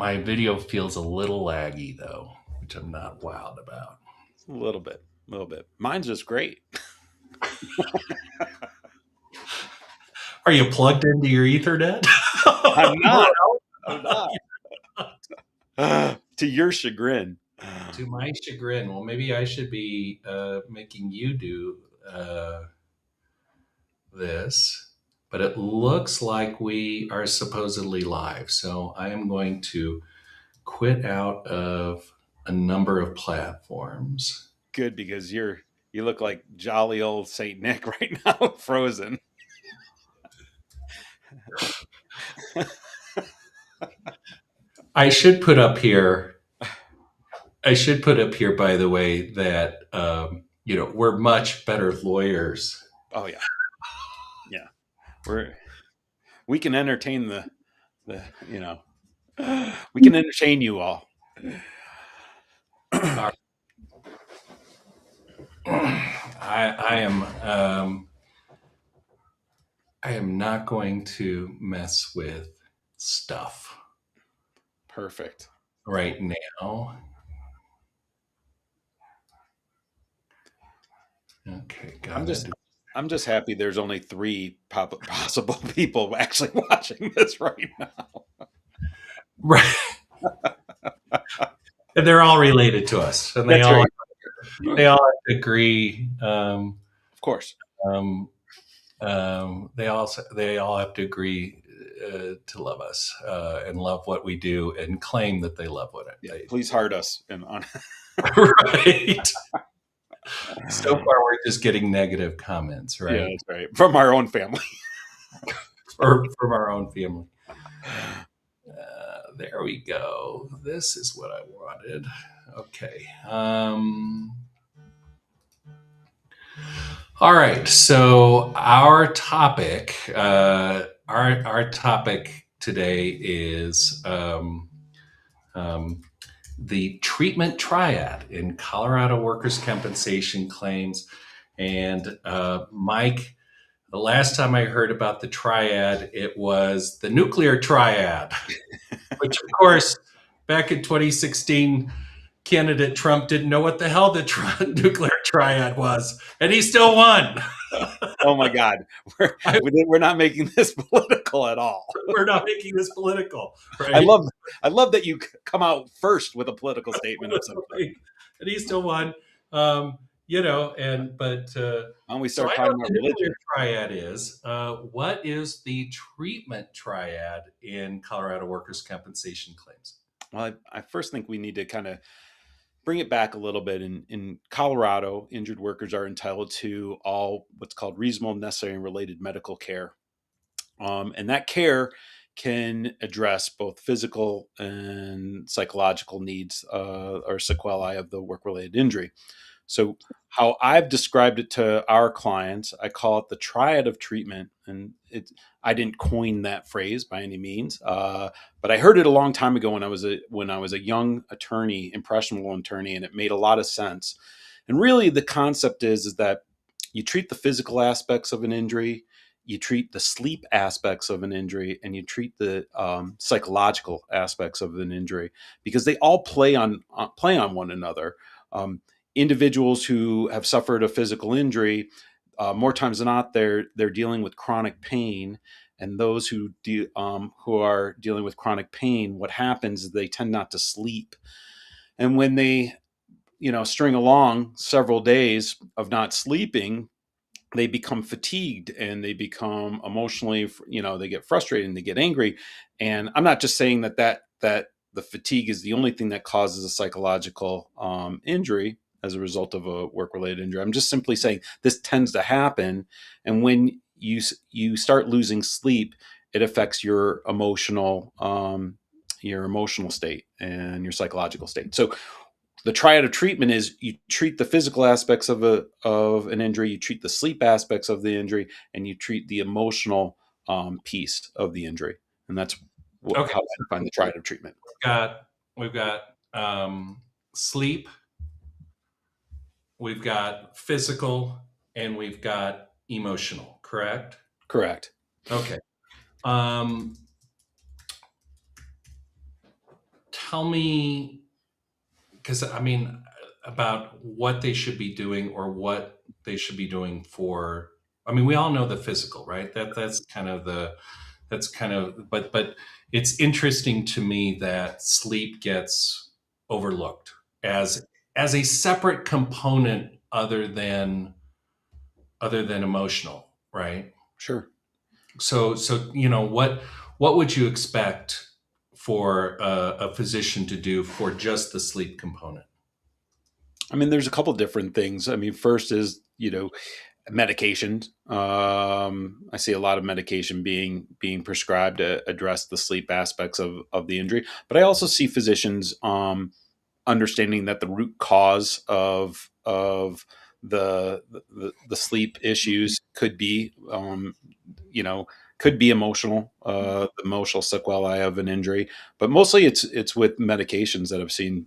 my video feels a little laggy though, which I'm not wild about. A little bit, a little bit. Mine's just great. Are you plugged into your Ethernet? I'm Bro, not. I'm not. To your chagrin. to my chagrin. Well, maybe I should be making you do this, but it looks like we are supposedly live. So I am going to quit out of a number of platforms. Good, because you look like jolly old Saint Nick right now, frozen. I should put up here. I should put up here, by the way, that we're much better lawyers. Oh yeah, yeah. We can entertain the we can entertain you all. I am not going to mess with stuff Perfect. right now. Okay, I'm got just it. I'm just happy there's only three possible people actually watching this right now. Right, and they're all related to us, and That's right. they all have to agree. Of course. Um, they all have to agree to love us and love what we do, and claim that they love what Yeah. they Please heart us and on. right. So far, we're just getting negative comments, Yeah, right? that's right. From our own family. Or from our own family. There we go. This is what I wanted. Okay. All right. So our topic today is the treatment triad in Colorado workers' compensation claims. And Mike, the last time I heard about the triad, it was the nuclear triad, which, of course, back in 2016, candidate Trump didn't know what the hell the nuclear triad was, and he still won. Oh my God, we're not making this political at all. We're not making this political, I right? love I love that you come out first with a political statement of some sort. And he still won. And but Why don't we so start I know talking what about the nuclear religion? triad is. What is the treatment triad in Colorado workers' compensation claims? Well, I first think we need to kind of bring it back a little bit. In Colorado, injured workers are entitled to all what's called reasonable, necessary, and related medical care. And that care can address both physical and psychological needs or sequelae of the work related injury. So, how I've described it to our clients, I call it the triad of treatment. And I didn't coin that phrase by any means, but I heard it a long time ago when I was a young attorney, impressionable attorney, and it made a lot of sense. And really, the concept is that you treat the physical aspects of an injury, you treat the sleep aspects of an injury, and you treat the psychological aspects of an injury, because they all play on one another. Um, Individuals who have suffered a physical injury, more times than not, they're dealing with chronic pain, and those who are dealing with chronic pain, what happens is they tend not to sleep, and when they string along several days of not sleeping, they become fatigued and they become emotionally, they get frustrated and they get angry. And I'm not just saying that the fatigue is the only thing that causes a psychological injury as a result of a work related injury. I'm just simply saying this tends to happen, and when you start losing sleep, it affects your emotional state and your psychological state. So the triad of treatment is you treat the physical aspects of an injury, you treat the sleep aspects of the injury, and you treat the emotional piece of the injury. And that's Okay, how I define the triad of treatment. we've got sleep, we've got physical, and we've got emotional. Correct? Correct. Okay. Um, tell me, because I mean, about what they should be doing or what they should be doing for. I mean, we all know the physical, right? That's kind of, but it's interesting to me that sleep gets overlooked as as a separate component other than emotional, right? Sure. So what would you expect for a physician to do for just the sleep component? I mean, there's a couple different things. I mean, first is, medication. I see a lot of medication being prescribed to address the sleep aspects of the injury, but I also see physicians understanding that the root cause of the sleep issues could be could be emotional, the emotional sequelae of an injury, but mostly it's with medications that I've seen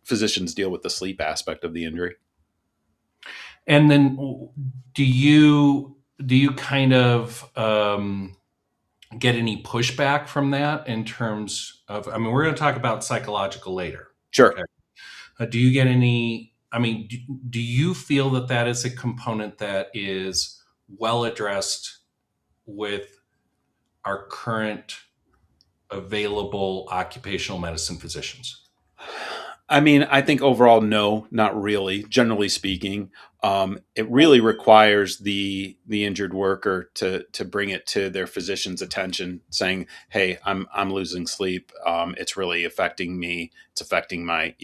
physicians deal with the sleep aspect of the injury. And then do you kind of get any pushback from that in terms of? I mean, we're going to talk about psychological later. Sure. Okay. Do you get any? I mean, do you feel that that is a component that is well addressed with our current available occupational medicine physicians? I mean, I think overall, no, not really. Generally speaking, it really requires the injured worker to bring it to their physician's attention, saying, "Hey, I'm losing sleep. It's really affecting me. It's affecting my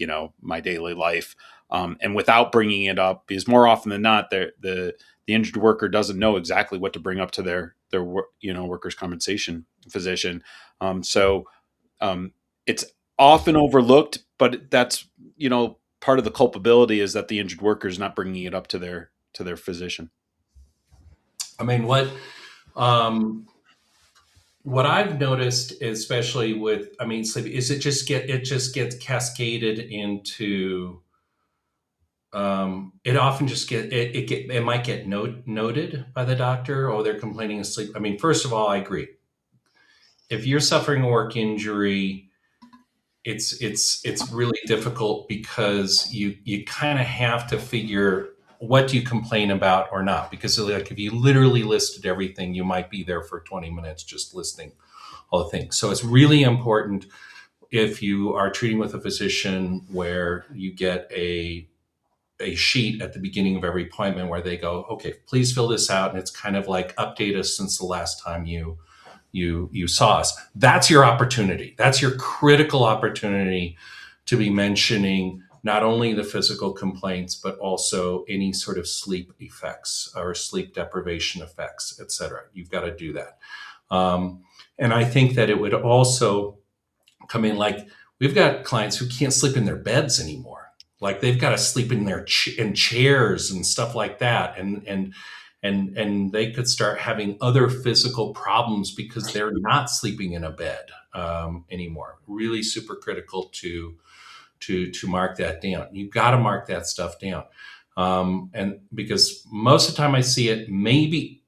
my daily life." And without bringing it up, because more often than not, the injured worker doesn't know exactly what to bring up to their workers' compensation physician. So um, it's often overlooked, but that's part of the culpability is that the injured worker is not bringing it up to their physician. I mean, um, what I've noticed, especially with, I mean, sleep, is it just gets cascaded into. It often just it might get noted by the doctor. Oh, they're complaining of sleep. I mean, first of all, I agree. If you're suffering a work injury, it's really difficult because you kind of have to figure what do you complain about or not, because like if you literally listed everything, you might be there for 20 minutes just listing all the things. So it's really important if you are treating with a physician where you get a sheet at the beginning of every appointment where they go, okay, please fill this out, and it's kind of like update us since the last time you saw us. That's your opportunity. That's your critical opportunity to be mentioning not only the physical complaints but also any sort of sleep effects or sleep deprivation effects, et cetera. You've got to do that. Um, and I think that it would also come in like we've got clients who can't sleep in their beds anymore. Like they've got to sleep in in chairs and stuff like that, and they could start having other physical problems because they're not sleeping in a bed anymore. Really super critical to mark that down. You've got to mark that stuff down, and because most of the time I see it, maybe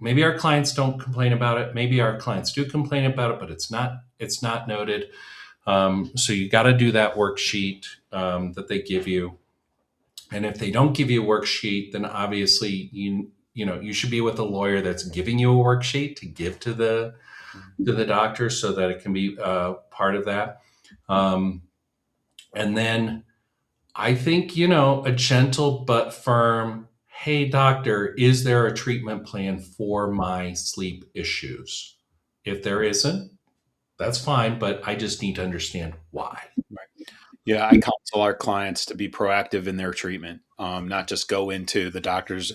our clients don't complain about it. Maybe our clients do complain about it, but it's not noted. So you got to do that worksheet that they give you. And if they don't give you a worksheet, then obviously you should be with a lawyer that's giving you a worksheet to give to the doctor so that it can be part of that. Um, and then I think a gentle but firm. Hey, doctor, is there a treatment plan for my sleep issues? If there isn't, that's fine, but I just need to understand why. Yeah, I counsel our clients to be proactive in their treatment, not just go into the doctor's,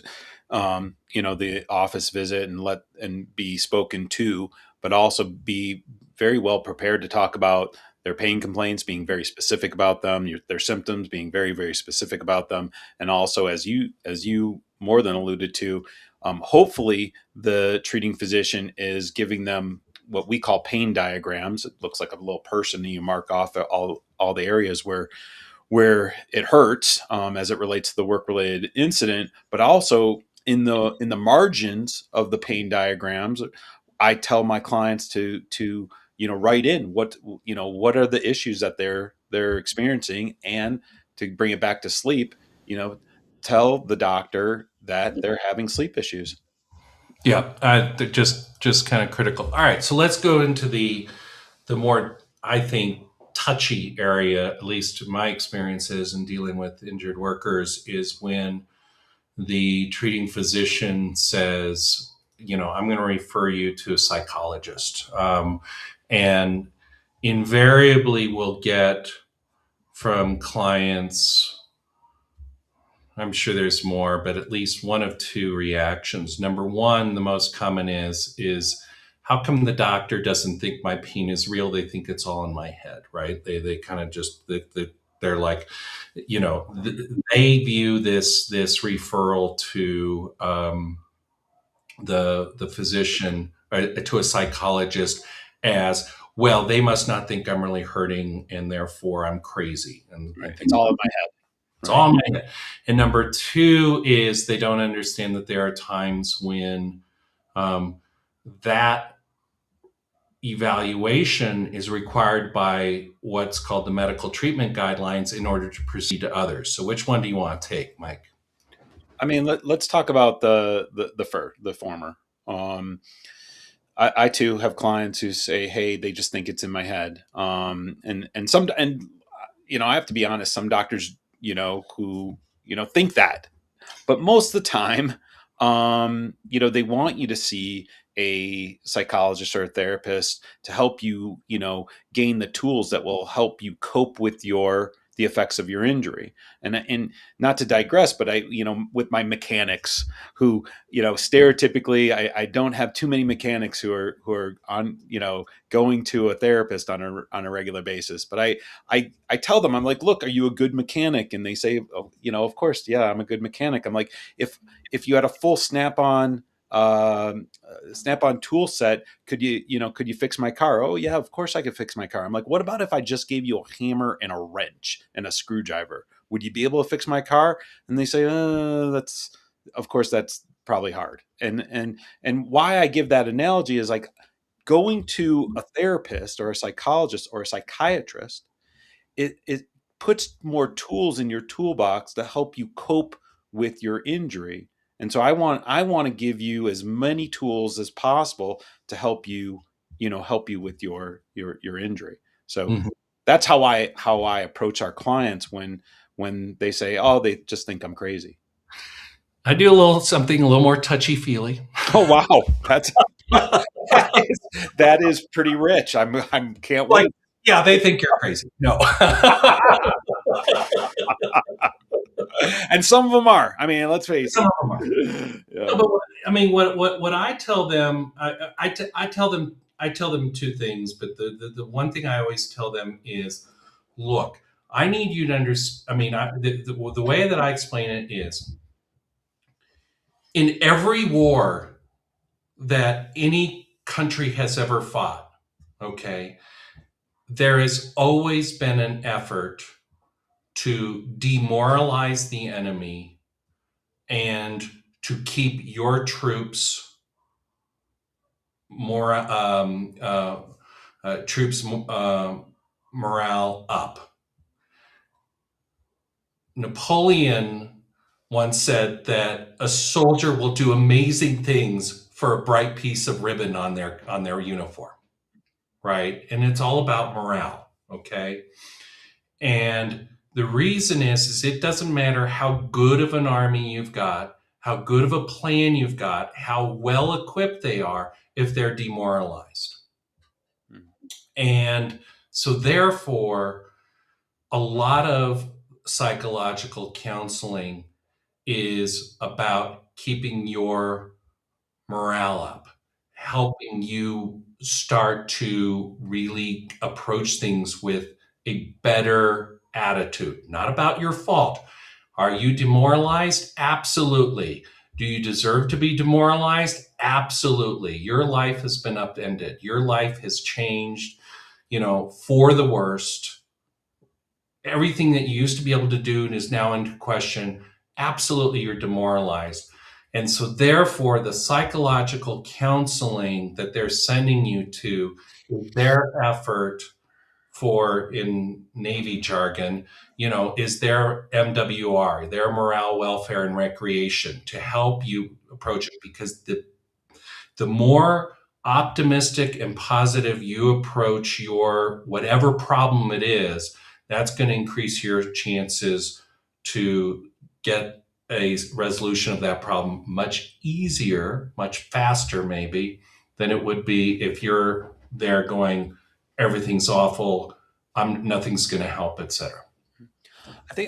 the office visit and be spoken to, but also be very well prepared to talk about their pain complaints, being very specific about them, their symptoms, being very very specific about them, and also as you more than alluded to, hopefully the treating physician is giving them what we call pain diagrams. It looks like a little person, and you mark off all the areas where it hurts, as it relates to the work related incident, but also in the margins of the pain diagrams, I tell my clients to write in what are the issues that they're experiencing, and to bring it back to sleep, you know, tell the doctor that they're having sleep issues. Yeah, they're just kind of critical. All right, so let's go into the more, I think, touchy area. At least my experiences in dealing with injured workers is when the treating physician says, I'm going to refer you to a psychologist, and invariably we'll get from clients, I'm sure there's more, but at least one of two reactions. Number one, the most common is how come the doctor doesn't think my pain is real? They think it's all in my head, right? They kind of just they're like, they view this referral to the physician, to a psychologist, as well. They must not think I'm really hurting, and therefore I'm crazy, and I Right. It's think all in my head. it's Right. all in my head. And number two is they don't understand that there are times when um, that evaluation is required by what's called the medical treatment guidelines in order to proceed to others. So, which one do you want to take, Mike? I mean, let's talk about the former. Um, I too have clients who say, "Hey, they just think it's in my head," and I have to be honest. Some doctors, who think that, but most of the time, they want you to see a psychologist or a therapist to help you, gain the tools that will help you cope with the effects of your injury. And not to digress, but with my mechanics, who, stereotypically, I don't have too many mechanics who are on, going to a therapist on a regular basis. But I tell them, I'm like, look, are you a good mechanic? And they say, oh, of course, yeah, I'm a good mechanic. I'm like, if you had a full snap on tool set, could you fix my car? Oh yeah, of course I could fix my car. I'm like, what about if I just gave you a hammer and a wrench and a screwdriver? Would you be able to fix my car? And they say, that's probably hard. And why I give that analogy is like going to a therapist or a psychologist or a psychiatrist. It puts more tools in your toolbox to help you cope with your injury. And so I want to give you as many tools as possible to help you with your injury. So Mhm. that's how I approach our clients when they say, "Oh, they just think I'm crazy." I do a little something a little more touchy feely. Oh wow, that's that is pretty rich. I'm can't Like, wait. yeah, they think you're crazy. No. And some of them are. I mean, let's face Some it. of them are. Yeah. No, but I mean, what I tell them, I tell them two things, but the one thing I always tell them is, look, I need you to understand. I mean, the way that I explain it is, in every war that any country has ever fought, okay, there has always been an effort to demoralize the enemy and to keep your troops more troops morale up. Napoleon once said that a soldier will do amazing things for a bright piece of ribbon on their uniform, right? And it's all about morale, okay? And the reason is it doesn't matter how good of an army you've got, how good of a plan you've got, how well equipped they are if they're demoralized. And so, therefore, a lot of psychological counseling is about keeping your morale up, helping you start to really approach things with a better attitude, not about your fault. Are you demoralized? Absolutely. Do you deserve to be demoralized? Absolutely. Your life has been upended. Your life has changed, for the worst. Everything that you used to be able to do is now into question. Absolutely, you're demoralized. And so, therefore, the psychological counseling that they're sending you to is their effort for, in Navy jargon, is their MWR, their morale, welfare, and recreation to help you approach it, because the more optimistic and positive you approach your whatever problem it is, that's going to increase your chances to get a resolution of that problem much easier, much faster, maybe, than it would be if you're there going, everything's awful, nothing's going to help, etc.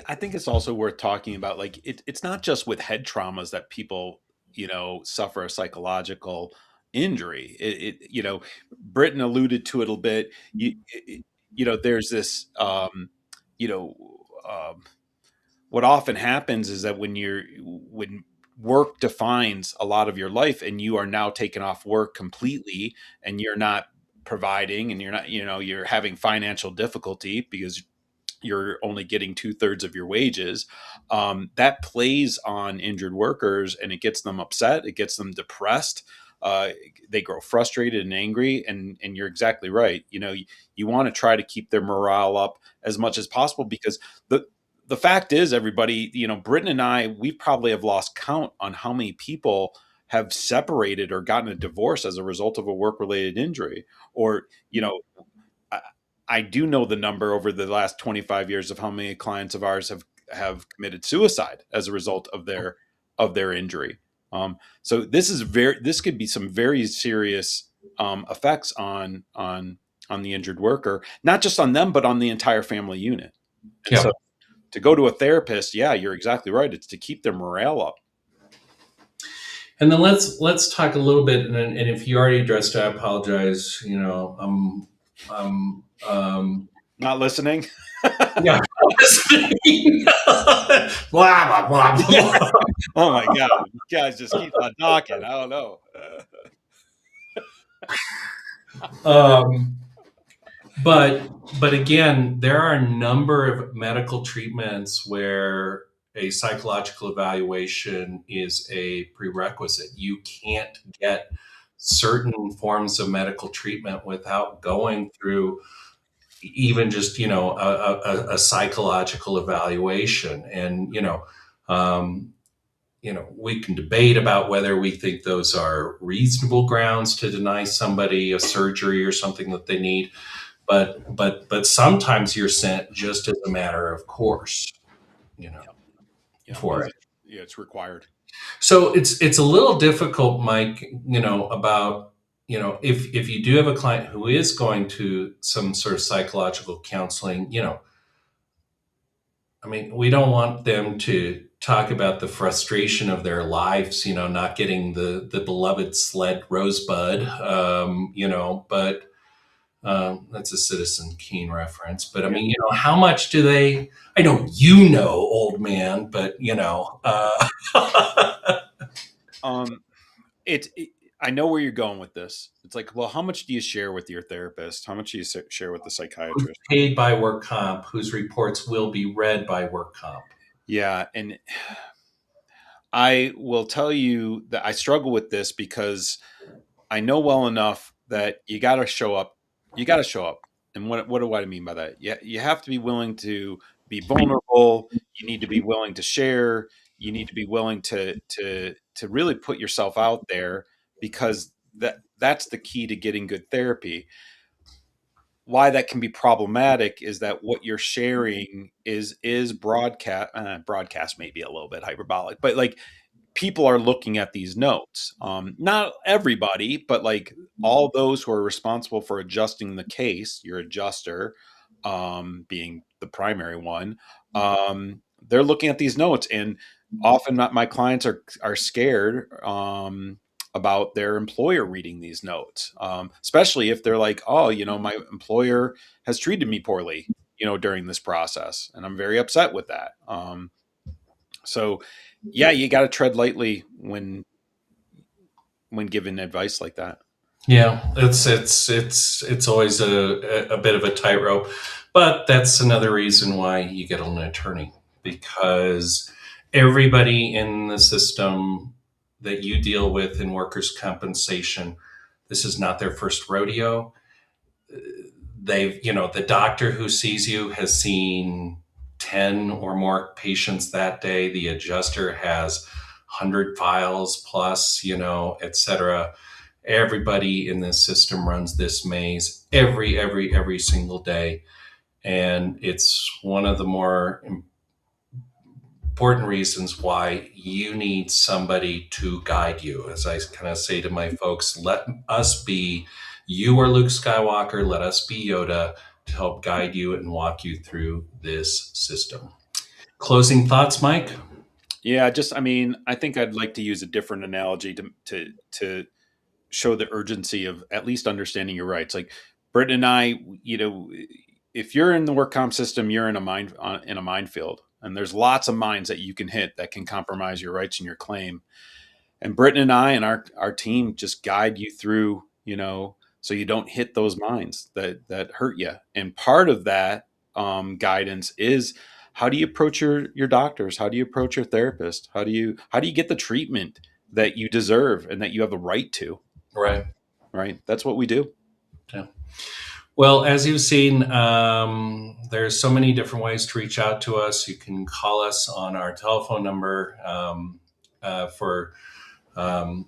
I think it's also worth talking about, like, it's not just with head traumas that people, suffer a psychological injury. Britton alluded to it a little bit. There's this, you know, um, what often happens is that when work defines a lot of your life and you are now taken off work completely and you're not providing and you're not, you're having financial difficulty because you're only getting 2/3 of your wages. That plays on injured workers and it gets them upset. It gets them depressed. Uh, they grow frustrated and angry. And you're exactly right. You want to try to keep their morale up as much as possible, because the fact is, everybody, Britton and I, we probably have lost count on how many people have separated or gotten a divorce as a result of a work related injury. Or, I, I do know the number over the last 25 years of how many clients of ours have committed suicide as a result of their injury. So this could be some very serious effects on the injured worker, not just on them, but on the entire family unit. And so Yeah. to go to a therapist, yeah, you're exactly right. It's to keep their morale up. And then let's talk a little bit. And if you already addressed it, I apologize. Not listening. Yeah. Blah, blah, blah, Yeah. blah. Oh my God. You guys just keep on talking. I don't know. Um, but again, there are a number of medical treatments where a psychological evaluation is a prerequisite. You can't get certain forms of medical treatment without going through even just a psychological evaluation. And we can debate about whether we think those are reasonable grounds to deny somebody a surgery or something that they need, but sometimes you're sent just as a matter of course, you know, Yeah. Yeah. for it. Yeah, it's required. So it's a little difficult, Mike, about if you do have a client who is going to some sort of psychological counseling, I mean, we don't want them to talk about the frustration of their lives, not getting the beloved sled rosebud, but that's a Citizen Kane reference. But I Yeah. mean, how much do they? I know old man, but Um, it I know where you're going with this. It's like, well, how much do you share with your therapist? How much do you share with the who's psychiatrist? paid by work comp, whose reports will be read by work comp. Yeah, and I will tell you that I struggle with this because I know well enough that you got to show up. You got to show up. And what do I mean by that? You have to be willing to be vulnerable. You need to be willing to share. You need to be willing to really put yourself out there, because that's the key to getting good therapy. Why that can be problematic is that what you're sharing is broadcast. Broadcast may be a little bit hyperbolic, but like, people are looking at these notes. Not everybody, but like all those who are responsible for adjusting the case, your adjuster, being the primary one, they're looking at these notes, and often my clients are scared. About their employer reading these notes, especially if they're like, oh, my employer has treated me poorly, during this process, and I'm very upset with that. So yeah, you got to tread lightly when given advice like that. Yeah, it's always a bit of a tightrope, but that's another reason why you get an attorney, because everybody in the system that you deal with in workers' compensation, this is not their first rodeo. The doctor who sees you has seen 10 or more patients that day. The adjuster has 100 files plus, et cetera. Everybody in this system runs this maze every single day. And it's one of the more important reasons why you need somebody to guide you. As I kind of say to my folks, let us be, you are Luke Skywalker, let us be Yoda to help guide you and walk you through this system. Closing thoughts, Mike? Yeah, just I mean, I think I'd like to use a different analogy to show the urgency of at least understanding your rights. Like Britt and I, if you're in the work comp system, you're in a minefield, and there's lots of mines that you can hit that can compromise your rights and your claim. And Britton and I and our team just guide you through, so you don't hit those mines that hurt you. And part of that guidance is, how do you approach your doctors? How do you approach your therapist? How do you get the treatment that you deserve and that you have a right to? Right. Right. That's what we do. Yeah. Well, as you've seen, there's so many different ways to reach out to us. You can call us on our telephone number for um,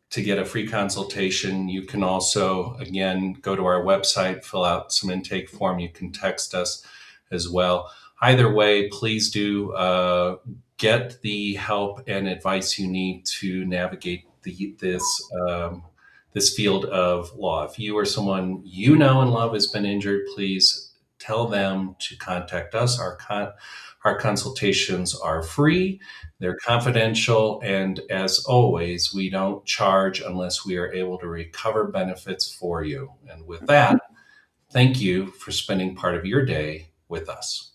to get a free consultation. You can also, again, go to our website, fill out some intake form. You can text us as well. Either way, please do get the help and advice you need to navigate this field of law. If you or someone you know and love has been injured, please tell them to contact us. Our consultations are free, they're confidential, and as always, we don't charge unless we are able to recover benefits for you. And with that, thank you for spending part of your day with us.